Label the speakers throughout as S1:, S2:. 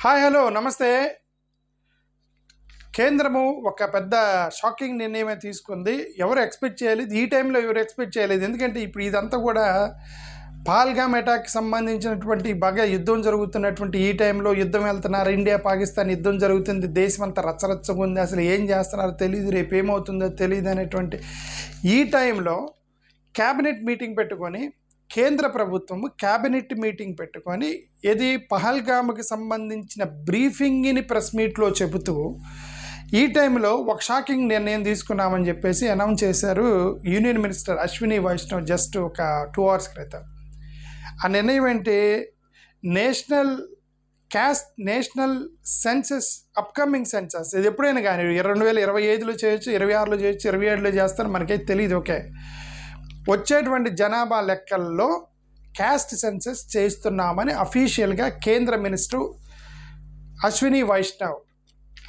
S1: Hi hello నమస్తే. కేంద్రము ఒక పెద్ద షాకింగ్ నిర్ణయమే తీసుకుంది. ఎవరు ఎక్స్పెక్ట్ చేయలేదు, ఈ టైంలో ఎవరు ఎక్స్పెక్ట్ చేయలేదు. ఎందుకంటే ఇప్పుడు ఇదంతా కూడా పహల్గామ్ అటాక్కి సంబంధించినటువంటి బాగా యుద్ధం జరుగుతున్నటువంటి ఈ టైంలో యుద్ధం వెళ్తున్నారు. ఇండియా పాకిస్తాన్ యుద్ధం జరుగుతుంది, దేశం అంతా రచ్చరచ్చగా ఉంది, అసలు ఏం చేస్తున్నారో తెలియదు, రేపు ఏమవుతుందో తెలియదు అనేటువంటి ఈ టైంలో క్యాబినెట్ మీటింగ్ పెట్టుకొని కేంద్ర ప్రభుత్వము క్యాబినెట్ మీటింగ్ పెట్టుకొని ఇది పహల్గామ్కి సంబంధించిన బ్రీఫింగ్ని ప్రెస్ మీట్లో చెబుతూ ఈ టైంలో ఒక షాకింగ్ నిర్ణయం తీసుకున్నామని చెప్పేసి అనౌన్స్ చేశారు union minister Ashwini Vaishnaw just ఒక 2 hours క్రితం. ఆ నిర్ణయం ఏంటి, నేషనల్ సెన్సస్, అప్కమింగ్ సెన్సస్, ఇది ఎప్పుడైనా కానీ 2025లో చేయొచ్చు, 26లో చేయొచ్చు, 27లో చేస్తారు, మనకైతే తెలియదు. ఓకే, వచ్చేటువంటి జనాభా లెక్కల్లో క్యాస్ట్ సెన్సస్ చేస్తున్నామని అఫీషియల్గా కేంద్ర మినిస్టర్ అశ్విని వైష్ణవ్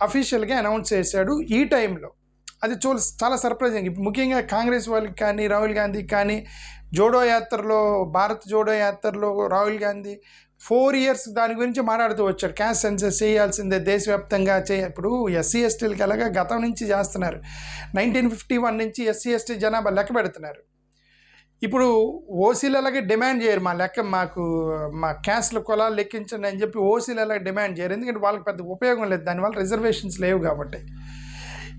S1: అఫీషియల్గా అనౌన్స్ చేశాడు ఈ టైంలో. అది చాలా సర్ప్రైజింగ్. ముఖ్యంగా కాంగ్రెస్ వాళ్ళకి కానీ, రాహుల్ గాంధీకి కానీ, భారత్ జోడో యాత్రలో రాహుల్ గాంధీ 4 years దాని గురించి మాట్లాడుతూ వచ్చాడు. క్యాస్ట్ సెన్సస్ చేయాల్సిందే, దేశవ్యాప్తంగా ఇప్పుడు ఎస్సీ ఎస్టీలకి ఎలాగా గతం నుంచి చేస్తున్నారు. 1951 నుంచి ఎస్సీ ఎస్టీ జనాభా లెక్క పెడుతున్నారు. ఇప్పుడు ఓసీలు అలాగే డిమాండ్ చేయరు, మా క్యాస్ట్ల కులాలు లెక్కించండి అని చెప్పి ఓసీలు అలాగే డిమాండ్ చేయరు. ఎందుకంటే వాళ్ళకి పెద్ద ఉపయోగం లేదు, దానివల్ల రిజర్వేషన్స్ లేవు కాబట్టి.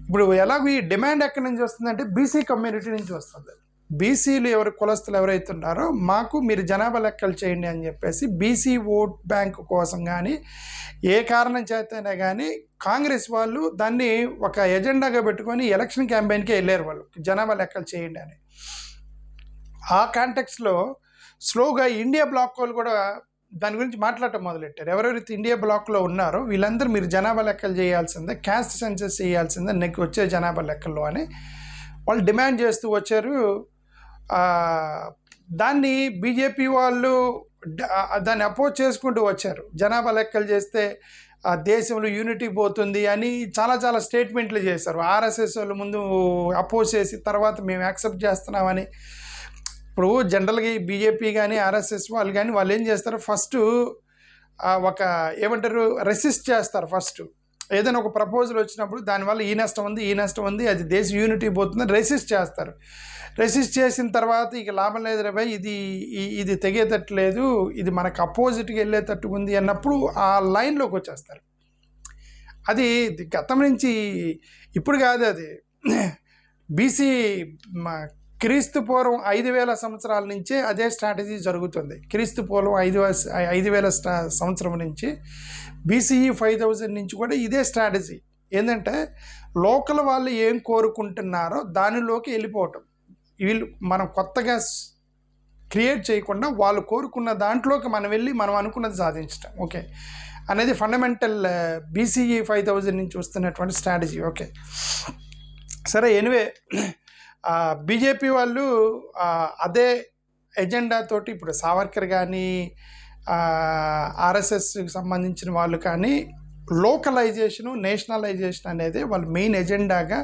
S1: ఇప్పుడు ఎలాగో ఈ డిమాండ్ ఎక్కడి నుంచి వస్తుందంటే బీసీ కమ్యూనిటీ నుంచి వస్తుంది. బీసీలు కులస్తులు ఎవరైతే ఉన్నారో మాకు మీరు జనాభా లెక్కలు చేయండి అని చెప్పేసి బీసీ ఓట్ బ్యాంక్ కోసం కానీ ఏ కారణం చేతైనా కానీ కాంగ్రెస్ వాళ్ళు దాన్ని ఒక ఎజెండాగా పెట్టుకొని ఎలక్షన్ క్యాంపెయిన్కి వెళ్ళారు. వాళ్ళు జనాభా లెక్కలు చేయండి అని. ఆ కాంటెక్స్లో స్లోగా ఇండియా బ్లాక్ వాళ్ళు కూడా దాని గురించి మాట్లాడటం మొదలెట్టారు. ఎవరెవరైతే ఇండియా బ్లాక్లో ఉన్నారో వీళ్ళందరూ మీరు జనాభా లెక్కలు చేయాల్సిందే, క్యాస్ట్ సెన్సస్ చేయాల్సిందే నెక్కి వచ్చే జనాభా లెక్కల్లో అని వాళ్ళు డిమాండ్ చేస్తూ వచ్చారు. దాన్ని బీజేపీ వాళ్ళు దాన్ని అపోజ్ చేసుకుంటూ వచ్చారు. జనాభా లెక్కలు చేస్తే దేశంలో యూనిటీ పోతుంది అని చాలా స్టేట్మెంట్లు చేశారు. ఆర్ఎస్ఎస్ వాళ్ళు ముందు అపోజ్ చేసి తర్వాత మేము యాక్సెప్ట్ చేస్తున్నామని. ఇప్పుడు జనరల్గా ఈ బీజేపీ కానీ ఆర్ఎస్ఎస్ వాళ్ళు కానీ వాళ్ళు ఏం చేస్తారు, ఫస్ట్ రెసిస్ట్ చేస్తారు. ఫస్ట్ ఏదైనా ఒక ప్రపోజల్ వచ్చినప్పుడు దానివల్ల ఈ నష్టం ఉంది, అది దేశ యూనిటీ పోతుందని రెసిస్ట్ చేస్తారు. రెసిస్ట్ చేసిన తర్వాత ఇక లాభం లేదు రే భయ్, ఇది తెగేటట్లేదు, ఇది మనకు అపోజిట్గా వెళ్ళేటట్టు ఉంది అన్నప్పుడు ఆ లైన్లోకి వచ్చేస్తారు. అది గతం నుంచి ఇప్పుడు కాదు, అది బీసీ క్రీస్తు పూర్వం 5000 సంవత్సరాల నుంచే అదే స్ట్రాటజీ జరుగుతుంది. క్రీస్తు పూర్వం 5000 సంవత్సరం నుంచి బీసీఈ 5000 నుంచి కూడా ఇదే స్ట్రాటజీ. ఏంటంటే లోకల్ వాళ్ళు ఏం కోరుకుంటున్నారో దానిలోకి వెళ్ళిపోవటం. వీళ్ళు మనం కొత్తగా క్రియేట్ చేయకుండా వాళ్ళు కోరుకున్న దాంట్లోకి మనం వెళ్ళి మనం అనుకున్నది సాధించటం. ఓకే, అనేది ఫండమెంటల్ బీసీఈ 5000 నుంచి వస్తున్నటువంటి స్ట్రాటజీ. ఓకే సరే, ఎనివే బీజేపీ వాళ్ళు అదే ఎజెండా తోటి ఇప్పుడు సావర్కర్ కానీ ఆర్ఎస్ఎస్కి సంబంధించిన వాళ్ళు కానీ లోకలైజేషను, నేషనలైజేషన్ అనేది వాళ్ళు మెయిన్ ఎజెండాగా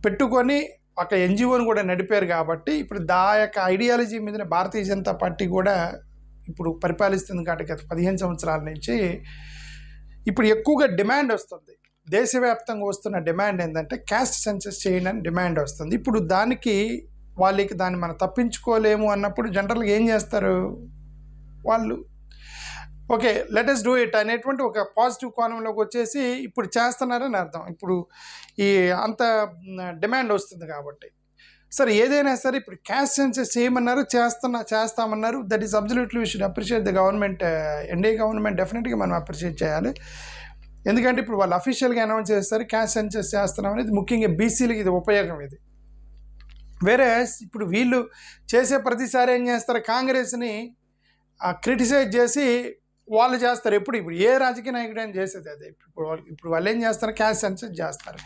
S1: పెట్టుకొని ఒక ఎన్జిఓని కూడా నడిపారు. కాబట్టి ఇప్పుడు యొక్క ఐడియాలజీ మీద భారతీయ జనతా పార్టీ కూడా ఇప్పుడు పరిపాలిస్తుంది. కాబట్టి గత 15 సంవత్సరాల నుంచి ఇప్పుడు ఎక్కువగా డిమాండ్ వస్తుంది. దేశవ్యాప్తంగా వస్తున్న డిమాండ్ ఏంటంటే క్యాస్ట్ సెన్సస్ చేయండి అని డిమాండ్ వస్తుంది. ఇప్పుడు దాన్ని మనం తప్పించుకోలేము అన్నప్పుడు జనరల్గా ఏం చేస్తారు వాళ్ళు, okay let us do it అనేటువంటి ఒక పాజిటివ్ కోణంలోకి వచ్చేసి ఇప్పుడు చేస్తున్నారని అర్థం. ఇప్పుడు ఈ అంత డిమాండ్ వస్తుంది కాబట్టి సరే ఏదైనా సరే ఇప్పుడు క్యాస్ట్ సెన్సస్ చేయమన్నారు, చేస్తామన్నారు. That is absolutely we should appreciate the government. NDA government డెఫినెట్గా మనం అప్రిషియేట్ చేయాలి. ఎందుకంటే ఇప్పుడు వాళ్ళు అఫీషియల్గా అనౌన్స్ చేస్తారు క్యాస్ట్ సెన్సస్ చేస్తున్నాం అనేది. ముఖ్యంగా బీసీలకి ఇది ఉపయోగం. ఇది వేరే ఇప్పుడు వీళ్ళు చేసే ప్రతిసారి ఏం చేస్తారు, కాంగ్రెస్ని క్రిటిసైజ్ చేసి వాళ్ళు చేస్తారు. ఇప్పుడు ఏ రాజకీయ నాయకుడైనా చేసేది అదే. ఇప్పుడు వాళ్ళు ఏం చేస్తారు, క్యాస్ట్ సెన్సస్ చేస్తారు,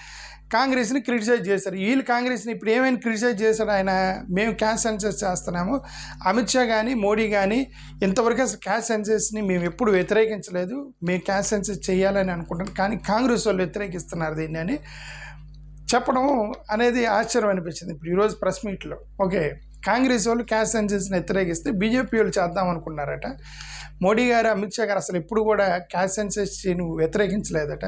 S1: కాంగ్రెస్ని క్రిటిసైజ్ చేస్తారు. వీళ్ళు కాంగ్రెస్ని ఇప్పుడు ఏమైనా క్రిటిసైజ్ చేశారు ఆయన, మేము క్యాస్ట్ సెన్సస్ చేస్తున్నాము. అమిత్ షా కానీ మోడీ కానీ ఇంతవరకు అసలు క్యాస్ట్ సెన్సస్ని మేము ఎప్పుడు వ్యతిరేకించలేదు, మేము క్యాస్ట్ సెన్సస్ చేయాలని అనుకుంటాం, కానీ కాంగ్రెస్ వాళ్ళు వ్యతిరేకిస్తున్నారు దీన్ని అని చెప్పడం అనేది ఆశ్చర్యం అనిపించింది ఇప్పుడు ఈరోజు ప్రెస్ మీట్లో. ఓకే, కాంగ్రెస్ వాళ్ళు క్యాస్ట్ సెన్సస్ని వ్యతిరేకిస్తే బీజేపీ వాళ్ళు చేద్దాం అనుకున్నారట. మోడీ గారు, అమిత్ షా గారు అసలు ఎప్పుడు కూడా క్యాస్ట్ సెన్సస్ను వ్యతిరేకించలేదట.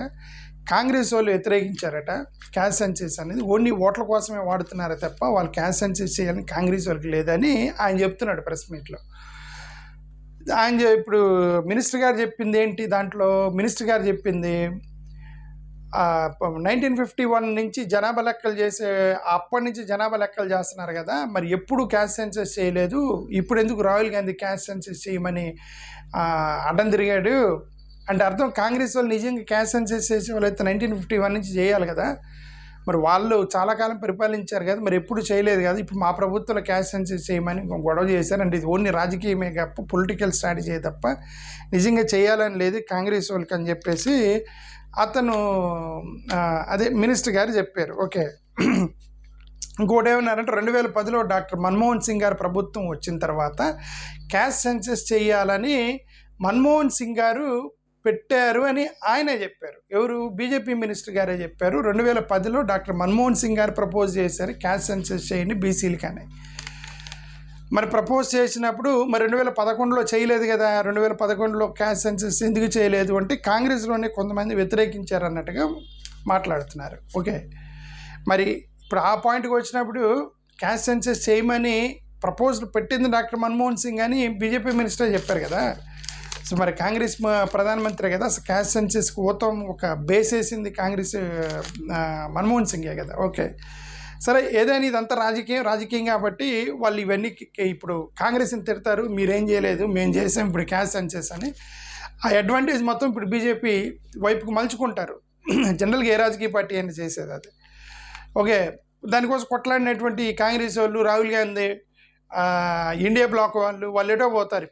S1: కాంగ్రెస్ వాళ్ళు వ్యతిరేకించారట. క్యాస్ట్ సెన్సస్ అనేది ఓన్లీ ఓట్ల కోసమే వాడుతున్నారే తప్ప వాళ్ళు క్యాస్ట్ సెన్సస్ చేయాలని కాంగ్రెస్ వాళ్ళకి లేదని ఆయన చెప్తున్నాడు ప్రెస్ మీట్లో. ఇప్పుడు మినిస్టర్ గారు చెప్పింది ఏంటి, దాంట్లో మినిస్టర్ గారు చెప్పింది 1951 నుంచి జనాభా లెక్కలు చేసే, అప్పటి నుంచి జనాభా లెక్కలు చేస్తున్నారు కదా, మరి ఎప్పుడు క్యాస్ట్ సెన్సస్ చేయలేదు, ఇప్పుడు ఎందుకు రాహుల్ గాంధీ క్యాస్ట్ సెన్సస్ చేయమని అడ్డం తిరిగాడు అంటే అర్థం కాంగ్రెస్ వాళ్ళు నిజంగా క్యాస్ట్ సెన్సస్ చేసే వాళ్ళు అయితే 1951 నుంచి చేయాలి కదా, మరి వాళ్ళు చాలా కాలం పరిపాలించారు కదా, మరి ఎప్పుడు చేయలేదు కదా, ఇప్పుడు మా ప్రభుత్వంలో క్యాస్ట్ సెన్సస్ చేయమని గొడవ చేశారు. అంటే ఇది ఓన్లీ రాజకీయమే తప్ప పొలిటికల్ స్ట్రాటజీ తప్ప నిజంగా చేయాలని లేదు కాంగ్రెస్ వాళ్ళకి అని చెప్పేసి అతను అదే మినిస్టర్ గారు చెప్పారు. ఓకే, ఇంకోటి ఏమన్నారంటే 2010లో డాక్టర్ మన్మోహన్ సింగ్ గారు ప్రభుత్వం వచ్చిన తర్వాత క్యాస్ట్ సెన్సస్ చేయాలని మన్మోహన్ సింగ్ గారు పెట్టారు అని ఆయనే చెప్పారు. ఎవరు? బీజేపీ మినిస్టర్ గారే చెప్పారు. 2010లో డాక్టర్ మన్మోహన్ సింగ్ గారు ప్రపోజ్ చేశారు క్యాస్ట్ సెన్సస్ చేయండి బీసీలకి అని. మరి ప్రపోజ్ చేసినప్పుడు మరి 2011లో చేయలేదు కదా, 2011లో క్యాస్ట్ సెన్సస్ ఎందుకు చేయలేదు అంటే కాంగ్రెస్లోనే కొంతమంది వ్యతిరేకించారు అన్నట్టుగా మాట్లాడుతున్నారు. ఓకే, మరి ఇప్పుడు ఆ పాయింట్కి వచ్చినప్పుడు క్యాస్ట్ సెన్సస్ చేయమని ప్రపోజల్ పెట్టింది డాక్టర్ మన్మోహన్ సింగ్ అని బీజేపీ మినిస్టర్ చెప్పారు కదా. సో మరి కాంగ్రెస్ ప్రధానమంత్రి కదా, అసలు క్యాస్ట్ సెన్సస్కి ఒక బేస్ వేసింది కాంగ్రెస్ మన్మోహన్ సింగే కదా. ఓకే సరే, ఏదైనా ఇదంతా రాజకీయం కాబట్టి వాళ్ళు ఇవన్నీ ఇప్పుడు కాంగ్రెస్ని తిడతారు, మీరేం చేయలేదు మేము చేసాం ఇప్పుడు క్యాస్ట్ సెన్సస్ అని. ఆ అడ్వాంటేజ్ మొత్తం ఇప్పుడు బీజేపీ వైపుకు మలుచుకుంటారు. జనరల్గా ఏ రాజకీయ పార్టీ అయినా చేసేది అది. ఓకే, దానికోసం కొట్లాడినటువంటి కాంగ్రెస్ వాళ్ళు, రాహుల్ గాంధీ, ఇండియా బ్లాక్ వాళ్ళు ఎటో పోతారు.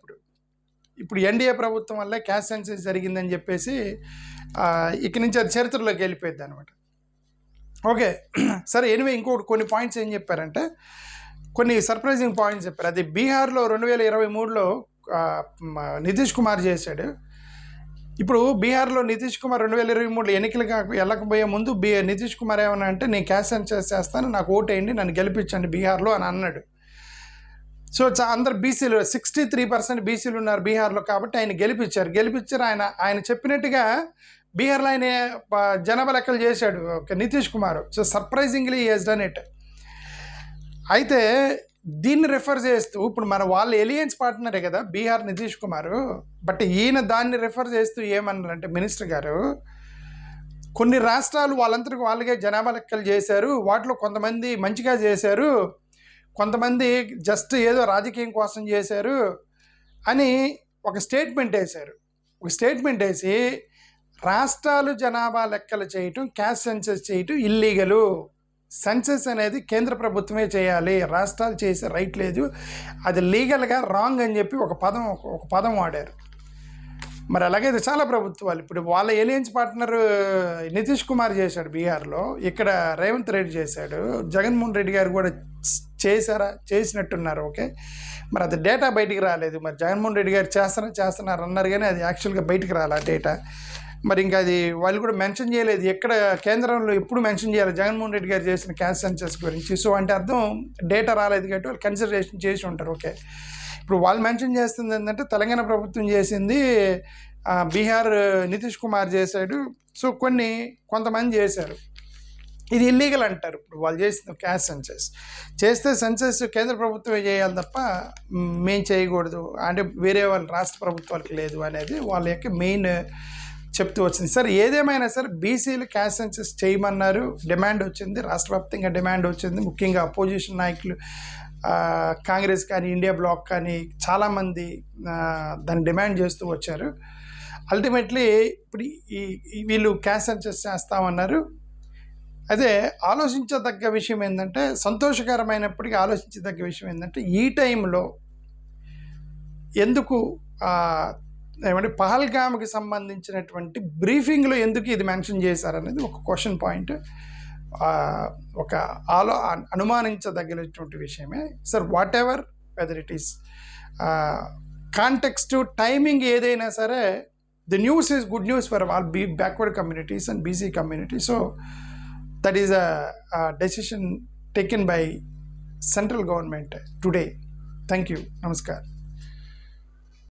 S1: ఇప్పుడు ఎన్డీఏ ప్రభుత్వం వల్ల క్యాస్ట్ సెన్సస్ జరిగిందని చెప్పేసి ఇక్కడి నుంచి అది చరిత్రలోకి వెళ్ళిపోయింది అనమాట. ఓకే సరే, ఎనివే ఇంకొకటి కొన్ని పాయింట్స్ ఏం చెప్పారంటే కొన్ని సర్ప్రైజింగ్ పాయింట్స్ చెప్పారు. అది బీహార్లో 2023లో నితీష్ కుమార్ చేశాడు. ఇప్పుడు బీహార్లో నితీష్ కుమార్ 2023 ఎన్నికలుగా వెళ్ళకపోయే ముందు నితీష్ కుమార్ ఏమన్నా అంటే నేను క్యాస్ట్ సెన్సస్ చేస్తాను, నాకు ఓటేయండి, నన్ను గెలిపించండి బీహార్లో అని అన్నాడు. సో అందరు బీసీలు 63% బీసీలు ఉన్నారు బీహార్లో కాబట్టి ఆయన గెలిపించారు. ఆయన చెప్పినట్టుగా బీహార్లో ఆయన జనాభా లెక్కలు చేశాడు Nitish Kumar. So surprisingly he has done it. అయితే దీన్ని రిఫర్ చేస్తూ ఇప్పుడు మన వాళ్ళు ఎలియన్స్ పార్ట్నరే కదా బీహార్ నితీష్ కుమార్, బట్ ఈయన దాన్ని రిఫర్ చేస్తూ ఏమన్నారంటే మినిస్టర్ గారు, కొన్ని రాష్ట్రాలు వాళ్ళంతటికి వాళ్ళకే జనాభా లెక్కలు చేశారు, వాటిలో కొంతమంది మంచిగా చేశారు, కొంతమంది జస్ట్ ఏదో రాజకీయం కోసం చేశారు అని ఒక స్టేట్మెంట్ వేసి రాష్ట్రాలు జనాభా లెక్కలు చేయటం, క్యాస్ట్ సెన్సస్ చేయటం ఇల్లీగలు, సెన్సస్ అనేది కేంద్ర ప్రభుత్వమే చేయాలి, రాష్ట్రాలు చేసే రైట్ లేదు, అది లీగల్గా రాంగ్ అని చెప్పి ఒక పదం వాడారు. మరి అలాగైతే చాలా ప్రభుత్వాలు ఇప్పుడు వాళ్ళ ఎలియన్స్ పార్ట్నర్ నితీష్ కుమార్ చేశాడు బీహార్లో, ఇక్కడ రేవంత్ రెడ్డి చేశాడు, జగన్మోహన్ రెడ్డి గారు కూడా చేసినట్టున్నారు. ఓకే, మరి అది డేటా బయటికి రాలేదు. మరి జగన్మోహన్ రెడ్డి గారు చేస్తున్నారు అన్నారు కానీ అది యాక్చువల్గా బయటికి రాలే డేటా. మరి ఇంకా అది వాళ్ళు కూడా మెన్షన్ చేయలేదు, ఎక్కడ కేంద్రంలో ఎప్పుడు మెన్షన్ చేయాలి జగన్మోహన్ రెడ్డి గారు చేసిన క్యాస్ట్ సెన్సస్ గురించి. సో అంటే అర్థం డేటా రాలేదు కాబట్టి వాళ్ళు కన్సిడరేషన్ చేసి ఉంటారు. ఓకే, ఇప్పుడు వాళ్ళు మెన్షన్ చేస్తుంది ఏంటంటే తెలంగాణ ప్రభుత్వం చేసింది, బీహార్ నితీష్ కుమార్ చేశాడు, సో కొంతమంది చేశారు, ఇది ఇల్లీగల్ అంటారు. ఇప్పుడు వాళ్ళు చేసిన క్యాస్ట్ చేస్తే సెన్సస్ కేంద్ర ప్రభుత్వమే చేయాలి తప్ప మేము చేయకూడదు, అంటే వేరే వాళ్ళ రాష్ట్ర ప్రభుత్వాలకు లేదు అనేది వాళ్ళ యొక్క మెయిన్ చెప్తూ వచ్చింది. సరే, ఏదేమైనా సరే బీసీలు క్యాస్ట్ సెన్సస్ చేయమన్నారు, డిమాండ్ వచ్చింది, రాష్ట్ర వ్యాప్తంగా డిమాండ్ వచ్చింది. ముఖ్యంగా అపోజిషన్ నాయకులు కాంగ్రెస్ కానీ ఇండియా బ్లాక్ కానీ చాలామంది దాన్ని డిమాండ్ చేస్తూ వచ్చారు. అల్టిమేట్లీ ఇప్పుడు వీళ్ళు క్యాస్ట్ సెన్సస్ చేస్తామన్నారు. అదే ఆలోచించదగ్గ విషయం ఏంటంటే, సంతోషకరమైనప్పటికీ ఆలోచించదగ్గ విషయం ఏంటంటే, ఈ టైంలో ఎందుకు పహల్గామ్కి సంబంధించినటువంటి బ్రీఫింగ్లో ఎందుకు ఇది మెన్షన్ చేశారనేది ఒక క్వశ్చన్ పాయింట్, ఒక అనుమానించదగినటువంటి విషయమే. Sir what ever whether it is context, timing ఏదైనా సరే, the news is good news for all backward communities and BC community. So that is a decision taken by central government today. Thank you. నమస్కారం.